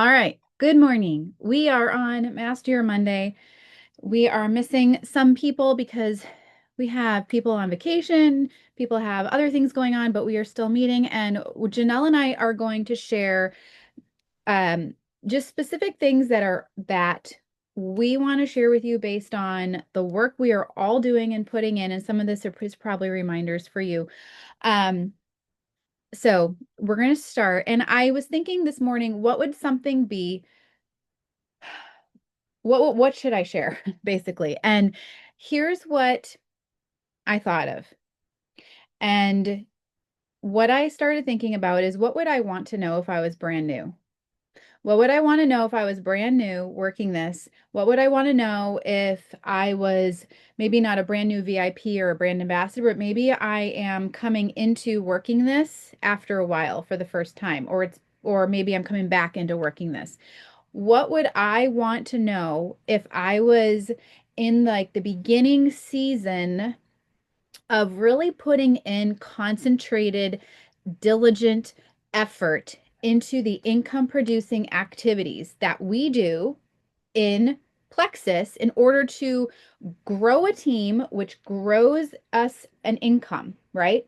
All right. Good morning. We are on Master Your Monday. We are missing some people because we have people on vacation, people have other things going on, but we are still meeting. And Janelle and I are going to share um, just specific things that we want to share with you based on the work we are all doing and putting in. And some of this is probably reminders for you. Um, so we're going to start. And I was thinking this morning, what would something be? What should I share basically? And here's what I thought of. And what I started thinking about is what would I want to know if I was brand new? What would I want to know if I was brand new working this? What would I want to know if I was maybe not a brand new VIP or a brand ambassador, but maybe I am coming into working this after a while for the first time, or maybe I'm coming back into working this. What would I want to know if I was in like the beginning season of really putting in concentrated, diligent effort into the income producing activities that we do in Plexus in order to grow a team, which grows us an income, right?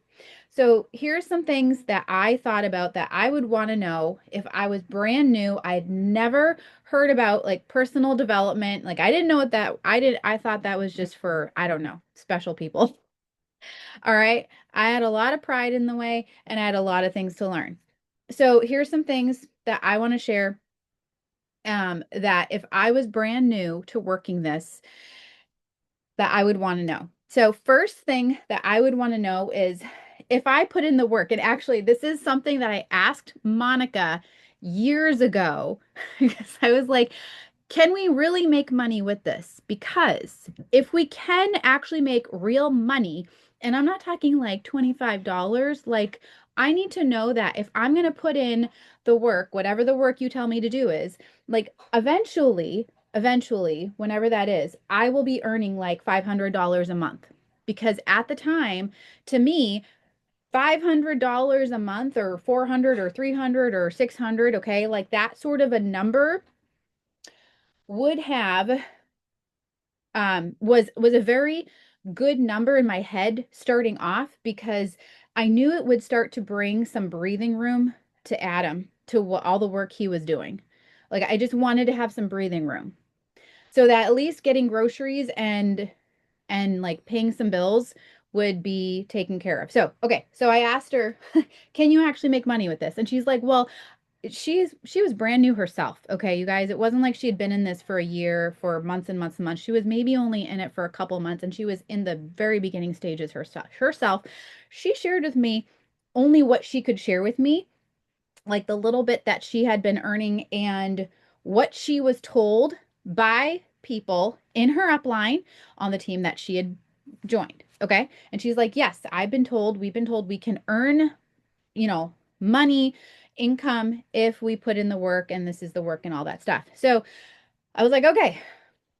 So here's some things that I thought about that I would want to know if I was brand new. I'd never heard about like personal development. Like I didn't know what that I did. I thought that was just for, I don't know, special people. All right. I had a lot of pride in the way and I had a lot of things to learn. So here's some things that I want to share that if I was brand new to working this, that I would want to know. So, first thing that I would want to know is if I put in the work, and actually, this is something that I asked Monica years ago because I was like, can we really make money with this? Because if we can actually make real money, and I'm not talking like $25, like I need to know that if I'm going to put in the work, whatever the work you tell me to do is, like eventually, whenever that is, I will be earning like $500 a month. Because at the time, to me, $500 a month or 400 or 300 or 600, okay, like that sort of a number would have was a very good number in my head starting off because I knew it would start to bring some breathing room to Adam to all the work he was doing. Like I just wanted to have some breathing room so that at least getting groceries and like paying some bills would be taken care of. So, okay. So I asked her, "Can you actually make money with this?" And she's like, "Well, she was brand new herself. Okay, you guys, it wasn't like she had been in this for a year, for months and months and months. She was maybe only in it for a couple months and she was in the very beginning stages herself. She shared with me only what she could share with me, like the little bit that she had been earning and what she was told by people in her upline on the team that she had joined. Okay. And she's like, "Yes, we've been told we can earn, money, income if we put in the work and this is the work and all that stuff." So I was like, okay,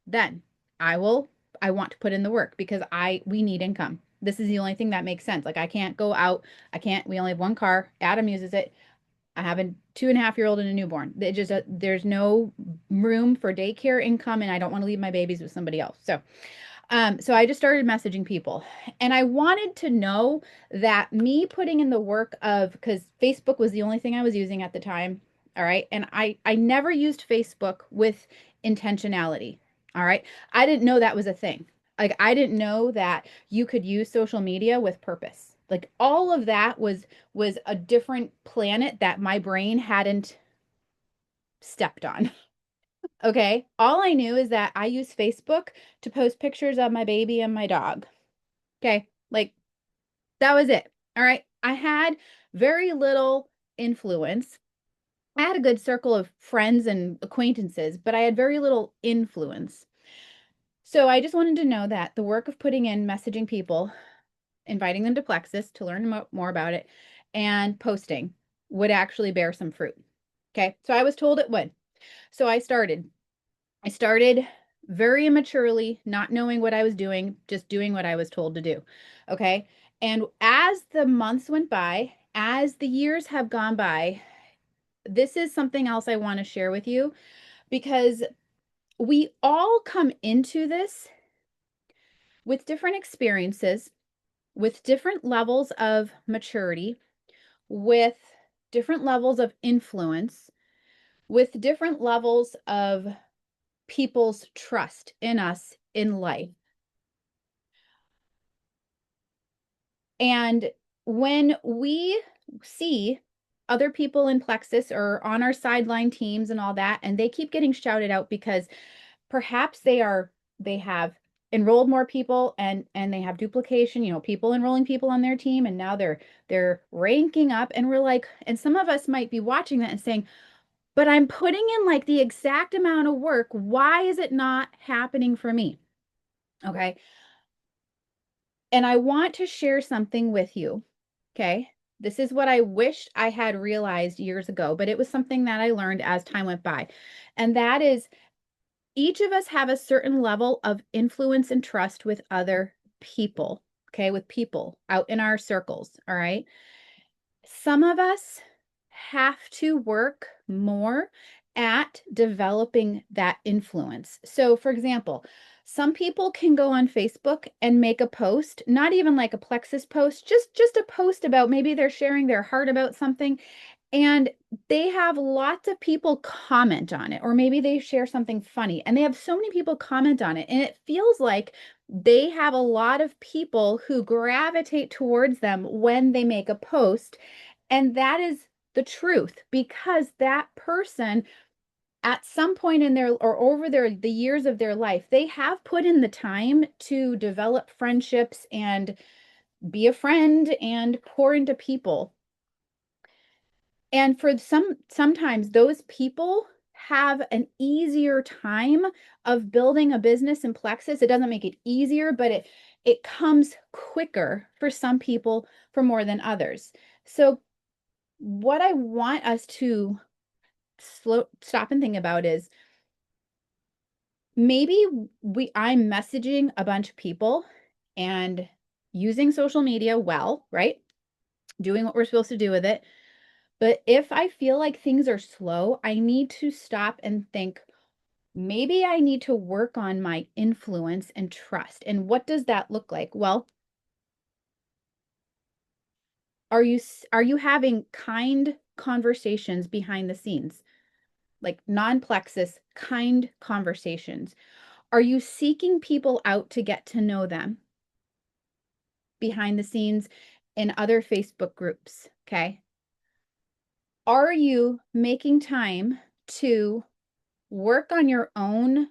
then I will, I want to put in the work because we need income. This is the only thing that makes sense. Like I can't go out. We only have one car. Adam uses it. I have a 2.5-year-old and a newborn. There's no room for daycare income and I don't want to leave my babies with somebody else. So I just started messaging people and I wanted to know that me putting in the work of, because Facebook was the only thing I was using at the time. All right. And I never used Facebook with intentionality. All right. I didn't know that was a thing. Like I didn't know that you could use social media with purpose. Like all of that was a different planet that my brain hadn't stepped on. Okay. All I knew is that I use Facebook to post pictures of my baby and my dog. Okay. Like that was it. All right. I had very little influence. I had a good circle of friends and acquaintances, but I had very little influence. So I just wanted to know that the work of putting in messaging people, inviting them to Plexus to learn more about it, and posting would actually bear some fruit. Okay. So I was told it would. So I started very immaturely, not knowing what I was doing, just doing what I was told to do. Okay. And as the months went by, as the years have gone by, this is something else I want to share with you because we all come into this with different experiences, with different levels of maturity, with different levels of influence, with different levels of people's trust in us in life. And when we see other people in Plexus or on our sideline teams and all that, and they keep getting shouted out because perhaps they have enrolled more people and they have duplication, people enrolling people on their team, and now they're ranking up, and we're like, and some of us might be watching that and saying, but I'm putting in like the exact amount of work. Why is it not happening for me? Okay. And I want to share something with you. Okay. This is what I wished I had realized years ago, but it was something that I learned as time went by. And that is, each of us have a certain level of influence and trust with other people. Okay. With people out in our circles. All right. Some of us have to work more at developing that influence. So, for example, some people can go on Facebook and make a post, not even like a Plexus post, just a post about, maybe they're sharing their heart about something, and they have lots of people comment on it, or maybe they share something funny and they have so many people comment on it, and it feels like they have a lot of people who gravitate towards them when they make a post. And that is the truth, because that person at some point in their, or over the years of their life, they have put in the time to develop friendships and be a friend and pour into people. And for sometimes those people have an easier time of building a business in Plexus. It doesn't make it easier, but it comes quicker for some people for more than others. So what I want us to stop and think about is, maybe I'm messaging a bunch of people and using social media well, right? Doing what we're supposed to do with it. But if I feel like things are slow, I need to stop and think, maybe I need to work on my influence and trust. And what does that look like? Well, are you having kind conversations behind the scenes? Like non-Plexus kind conversations? Are you seeking people out to get to know them behind the scenes in other Facebook groups? Okay. Are you making time to work on your own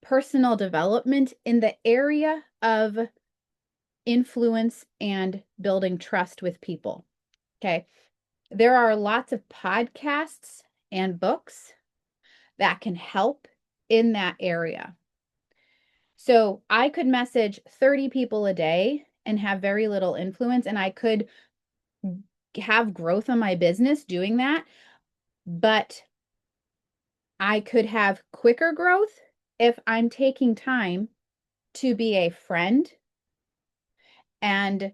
personal development in the area of influence and building trust with people? Okay. There are lots of podcasts and books that can help in that area. So I could message 30 people a day and have very little influence, and I could have growth on my business doing that, but I could have quicker growth if I'm taking time to be a friend and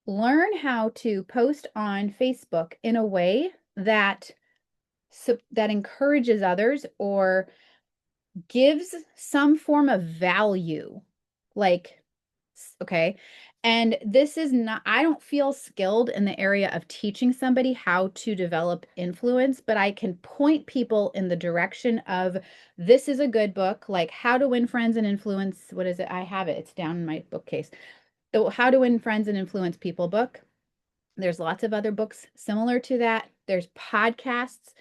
learn how to post on Facebook in a way that that encourages others or gives some form of value. Like, okay. And this is not, I don't feel skilled in the area of teaching somebody how to develop influence, but I can point people in the direction of, this is a good book, like How to Win Friends and Influence. What is it? I have it. It's down in my bookcase. The How to Win Friends and Influence People book. There's lots of other books similar to that. There's podcasts.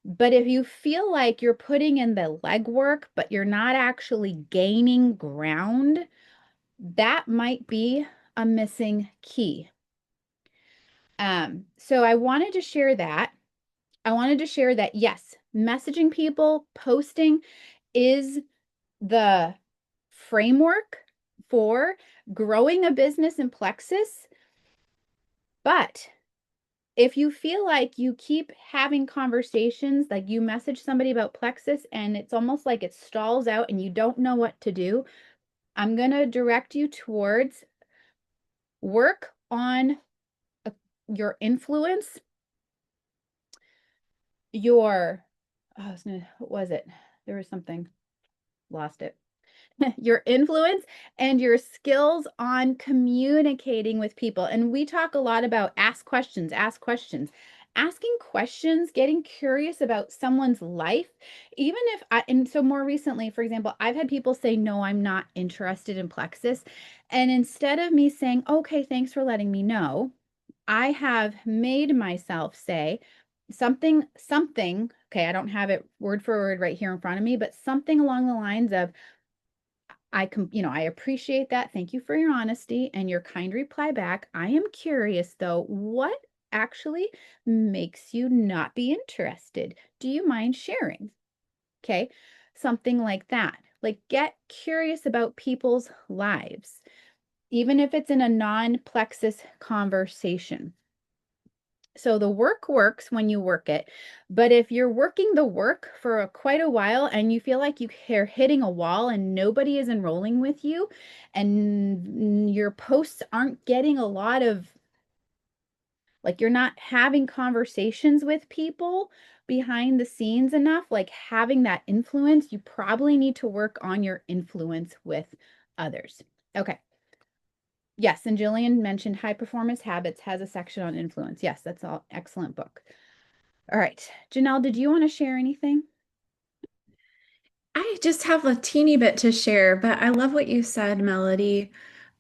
But if you feel like you're putting in the legwork, but you're not actually gaining ground, that might be a missing key. So I wanted to share that. I wanted to share that, yes, messaging people, posting is the framework for growing a business in Plexus. But if you feel like you keep having conversations, like you message somebody about Plexus and it's almost like it stalls out and you don't know what to do, I'm going to direct you towards work on your influence your, oh, what was it? There was something, lost it. Your influence and your skills on communicating with people. And we talk a lot about ask questions, ask questions. Asking questions, getting curious about someone's life, even if I, and so more recently, for example, I've had people say, no, I'm not interested in Plexus. And instead of me saying, okay, thanks for letting me know, I have made myself say something, okay, I don't have it word for word right here in front of me, but something along the lines of, I appreciate that. Thank you for your honesty and your kind reply back. I am curious though, what actually makes you not be interested? Do you mind sharing? Okay. Something like that. Like get curious about people's lives, even if it's in a non-plexus conversation. So the work works when you work it. But if you're working the work for quite a while and you feel like you're hitting a wall and nobody is enrolling with you and your posts aren't getting a lot of, like you're not having conversations with people behind the scenes enough, like having that influence, you probably need to work on your influence with others. Okay. Yes, and Jillian mentioned High Performance Habits has a section on influence. Yes, that's all excellent book. All right. Janelle, did you want to share anything? I just have a teeny bit to share, but I love what you said, Melody,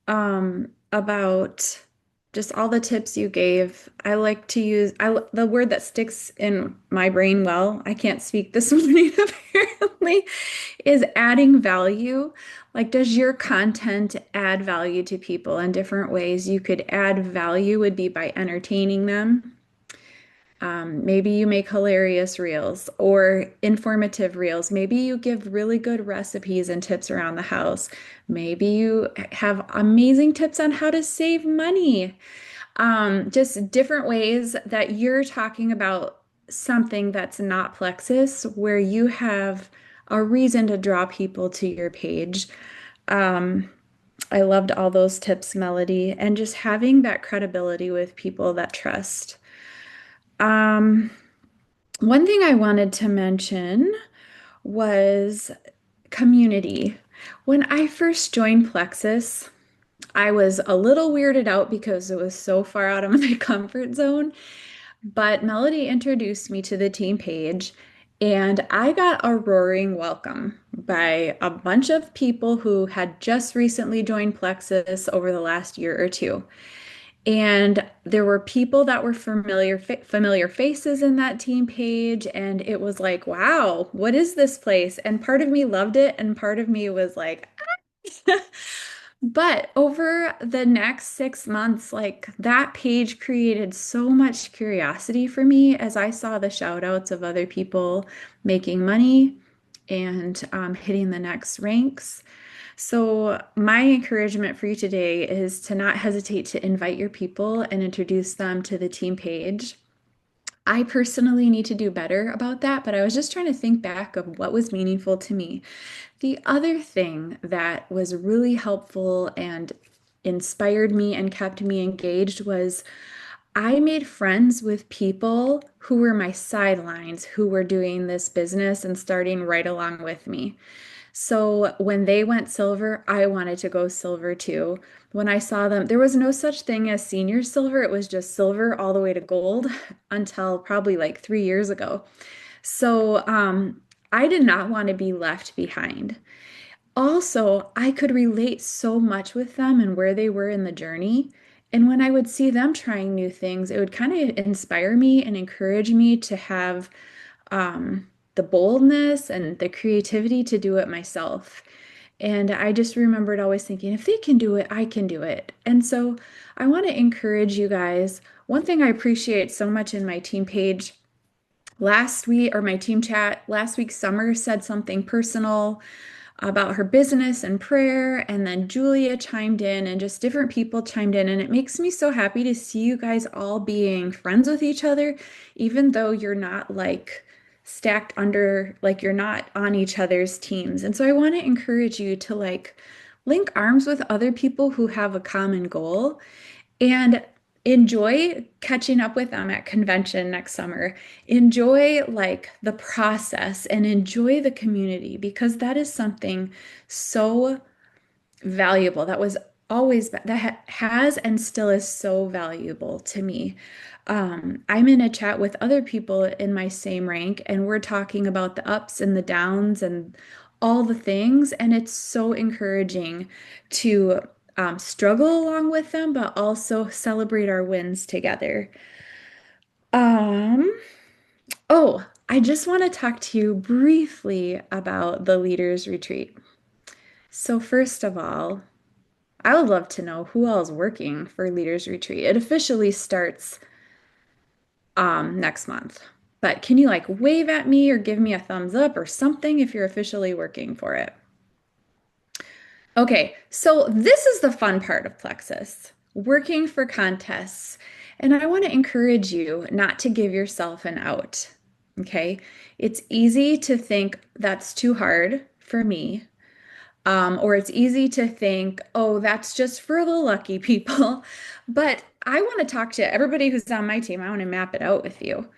about just all the tips you gave. I like to use the word that sticks in my brain well. I can't speak this morning apparently, is adding value. Like, does your content add value to people in different ways? You could add value would be by entertaining them. Maybe you make hilarious reels or informative reels. Maybe you give really good recipes and tips around the house. Maybe you have amazing tips on how to save money. Just different ways that you're talking about something that's not Plexus, where you have a reason to draw people to your page. Um, I loved all those tips, Melody, and just having that credibility with people that trust. Um, One thing I wanted to mention was community. When I first joined Plexus, I was a little weirded out because it was so far out of my comfort zone. But Melody introduced me to the team page, and I got a roaring welcome by a bunch of people who had just recently joined Plexus over the last year or two. And there were people that were familiar faces in that team page, and it was like, wow, what is this place? And part of me loved it, and part of me was like, but over the next 6 months, like that page created so much curiosity for me as I saw the shout outs of other people making money and hitting the next ranks. So, my encouragement for you today is to not hesitate to invite your people and introduce them to the team page. I personally need to do better about that, but I was just trying to think back of what was meaningful to me. The other thing that was really helpful and inspired me and kept me engaged was I made friends with people who were my sidelines, who were doing this business and starting right along with me. So when they went silver, I wanted to go silver too. When I saw them, there was no such thing as senior silver. It was just silver all the way to gold until probably like 3 years ago. So I did not want to be left behind. Also, I could relate so much with them and where they were in the journey. And when I would see them trying new things, it would kind of inspire me and encourage me to have the boldness and the creativity to do it myself. And I just remembered always thinking, if they can do it, I can do it. And so I want to encourage you guys. One thing I appreciate so much in my team page last week, or my team chat last week, Summer said something personal about her business and prayer, and then Julia chimed in, and just different people chimed in. And it makes me so happy to see you guys all being friends with each other, even though you're not like stacked under, like you're not on each other's teams. And so I want to encourage you to like link arms with other people who have a common goal. And enjoy catching up with them at convention next summer. Enjoy like the process and enjoy the community because that is something so valuable. That was always has and still is so valuable to me. I'm in a chat with other people in my same rank, and we're talking about the ups and the downs and all the things. And it's so encouraging to struggle along with them, but also celebrate our wins together. Um, oh, I just want to talk to you briefly about the Leaders Retreat. So, first of all, I would love to know who all is working for Leaders Retreat. It officially starts next month. But can you like wave at me or give me a thumbs up or something if you're officially working for it? Okay, so this is the fun part of Plexus, working for contests. And I want to encourage you not to give yourself an out. Okay, it's easy to think that's too hard for me. Or it's easy to think, oh, that's just for the lucky people. But I want to talk to everybody who's on my team. I want to map it out with you.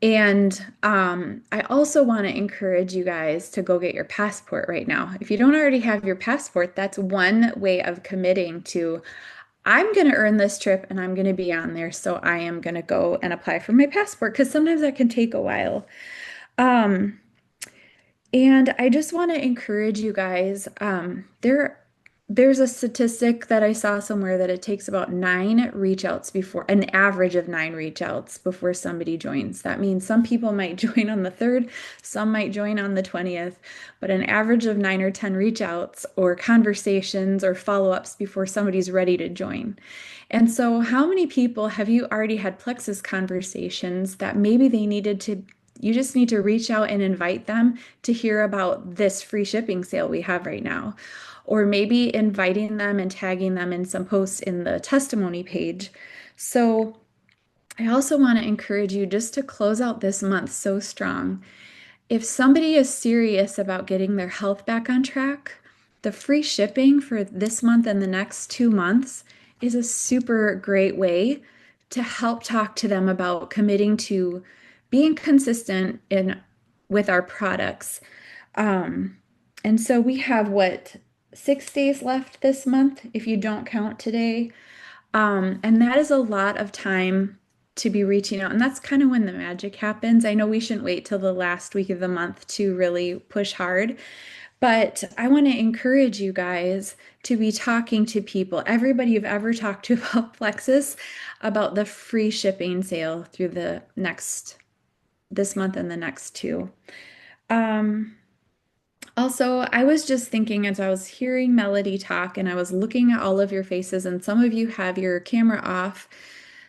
And I also want to encourage you guys to go get your passport right now. If you don't already have your passport, that's one way of committing to, I'm going to earn this trip and I'm going to be on there. So I am going to go and apply for my passport because sometimes that can take a while. Um, and I just want to encourage you guys. There's a statistic that I saw somewhere that it takes about 9 reach outs before an average of 9 reach outs before somebody joins. That means some people might join on the 3rd, some might join on the 20th, but an average of 9 or 10 reach outs or conversations or follow-ups before somebody's ready to join. And so, how many people have you already had Plexus conversations that maybe they needed to you just need to reach out and invite them to hear about this free shipping sale we have right now. Or maybe inviting them and tagging them in some posts in the testimony page. So I also want to encourage you just to close out this month so strong. If somebody is serious about getting their health back on track, the free shipping for this month and the next 2 months is a super great way to help talk to them about committing to being consistent in with our products. Um, and so we have what, 6 days left this month if you don't count today. And that is a lot of time to be reaching out. And that's kind of when the magic happens. I know we shouldn't wait till the last week of the month to really push hard, but I want to encourage you guys to be talking to people, everybody you've ever talked to about Plexus, about the free shipping sale through this month and the next two. Um, Also, I was just thinking as I was hearing Melody talk and I was looking at all of your faces, and some of you have your camera off.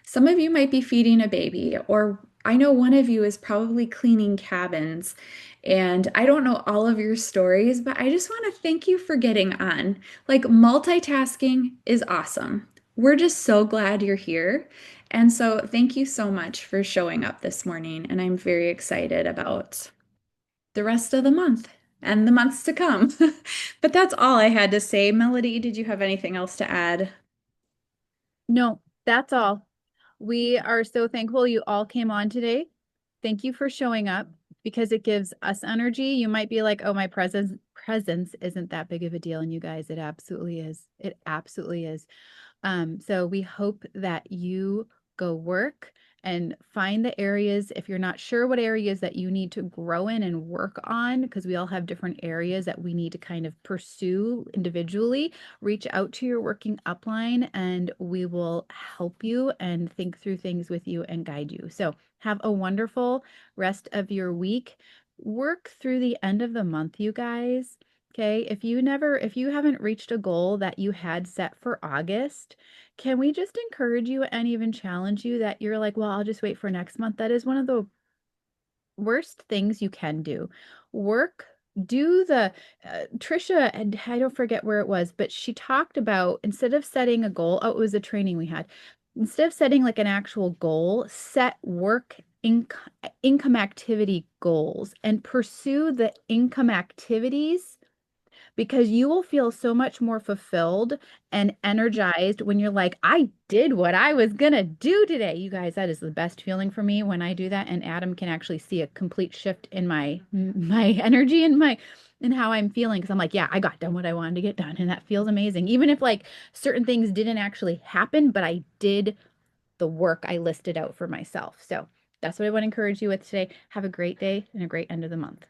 Some of you might be feeding a baby, or I know one of you is probably cleaning cabins. And I don't know all of your stories, but I just want to thank you for getting on. Like, multitasking is awesome. We're just so glad you're here. And so, thank you so much for showing up this morning. And I'm very excited about the rest of the month and the months to come. But that's all I had to say. Melody, did you have anything else to add? No, that's all. We are so thankful you all came on today. Thank you for showing up because it gives us energy. You might be like, "Oh, my presence isn't that big of a deal." And you guys, it absolutely is. It absolutely is. So we hope that you go work and find the areas, if you're not sure what areas that you need to grow in and work on, because we all have different areas that we need to kind of pursue individually, reach out to your working upline and we will help you and think through things with you and guide you. So have a wonderful rest of your week. Work through the end of the month, you guys. Okay, if you haven't reached a goal that you had set for August, can we just encourage you and even challenge you that you're like, well, I'll just wait for next month? That is one of the worst things you can do. Work, do the Trisha, and I don't forget where it was, but she talked about instead of setting a goal, oh, it was a training we had. Instead of setting like an actual goal, set work income activity goals and pursue the income activities because you will feel so much more fulfilled and energized when you're like, I did what I was gonna do today. You guys, that is the best feeling for me when I do that. And Adam can actually see a complete shift in my energy and my and how I'm feeling because I'm like, yeah, I got done what I wanted to get done. And that feels amazing. Even if like certain things didn't actually happen, but I did the work I listed out for myself. So that's what I want to encourage you with today. Have a great day and a great end of the month.